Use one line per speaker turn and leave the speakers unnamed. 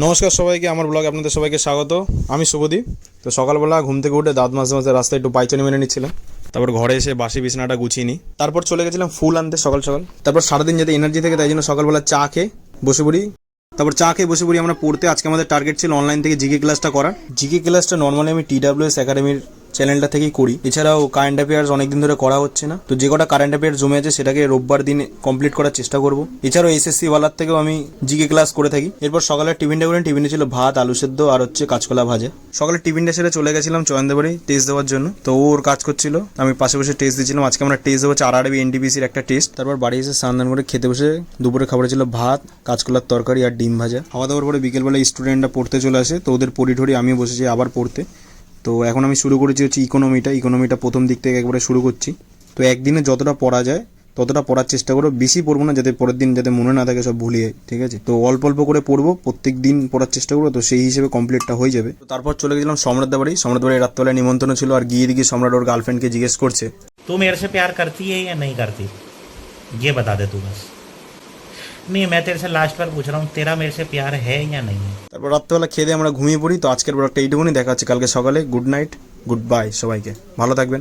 নমস্কার সবাইকে, আমার ব্লগে আপনাদের সবাইকে স্বাগত। আমি শুভদীপ। তো সকালবেলা ঘুম থেকে উঠে দাঁত মাজতে মাজতে রাস্তায় একটু পায়চানি মেনে নিচ্ছিলাম। তারপর ঘরে এসে বাসি বিছানাটা গুছিয়ে নিই। তারপর চলে গেছিলাম ফুল আনতে সকাল সকাল। তারপর সারাদিন যাতে এনার্জি থাকে তাই জন্য সকালবেলা চা খেয়ে বসে পড়ি। আমরা পড়তে। আজকে আমাদের টার্গেট ছিল অনলাইন থেকে জিকে ক্লাসটা করার। জিকে ক্লাসটা নর্মালি আমি TWS একাডেমির চ্যানেলটা থেকেই করি। এছাড়াও কারেন্ট অ্যাফেয়ার্স অনেকদিন ধরে করা হচ্ছে না, তো যে কটা কারেন্ট অ্যাফেয়ার্স জমে আছে সেটাকে রোববার দিন কমপ্লিট করার চেষ্টা করব। এছাড়াও SSC ওয়ালার থেকেও আমি জিকে ক্লাস করে থাকি। এরপর সকালের টিফিনটা করেন। টিফিনে ছিল ভাত, আলু সেদ্ধ আর কাঁচকলা ভাজা। সকালে টিফিনটা সেরে চলে গেছিলাম চয়নদাবাড়ি টেস্ট দেওয়ার জন্য। তো ওর কাজ করছিল, আমি পাশে বসে টেস্ট দিচ্ছিলাম। আজকে আমরা টেস্ট দেবো RRB NTPCর একটা টেস্ট। তারপর বাড়ি এসে স্নান করে খেতে বসে দুপুরে খাবার ছিল ভাত, কাঁচকলার তরকারি আর ডিম ভাজা। খাওয়া দাওয়ার পরে বিকেলবেলা স্টুডেন্টরা পড়তে চলে আসে, তো ওদের পড়ি আমিও বসেছি আবার পড়তে। তো এখন আমি শুরু করেছি ইকোনমিটা প্রথম দিক থেকে একবারে শুরু করছি। তো একদিনে যতটা পড়া যায় ততটা পড়ার চেষ্টা করবো, বেশি পড়বো না, যাতে পরের দিন যাতে মনে না থাকে, সব ভুলে যায়, ঠিক আছে? তো অল্প অল্প করে পড়বো, প্রত্যেক দিন পড়ার চেষ্টা করবো, তো সেই হিসেবে কমপ্লিটটা হয়ে যাবে। তো তারপর চলে গেছিলাম সম্রাট বাড়ি রাত্রেবেলায় নিমন্ত্রণ ছিল। আর গিয়ে দেখি সম্রাট ওর গার্লফ্রেন্ডকে জিজ্ঞেস করছে,
तू मेरे से प्यार करती है या नहीं करती, ये बता दे तू बस। नहीं, मैं तेरे से लास्ट बार पूछ रहा हूँ, तेरा मेरे से प्यार है या नहीं है।
তারপর রাত্রেবেলা খেয়ে দিয়ে আমরা ঘুমিয়ে পড়ি। তো আজকের ব্লগটা এইটুকুনি, দেখা হচ্ছে কালকে সকালে। গুড নাইট, গুড বাই সবাইকে, ভালো থাকবেন।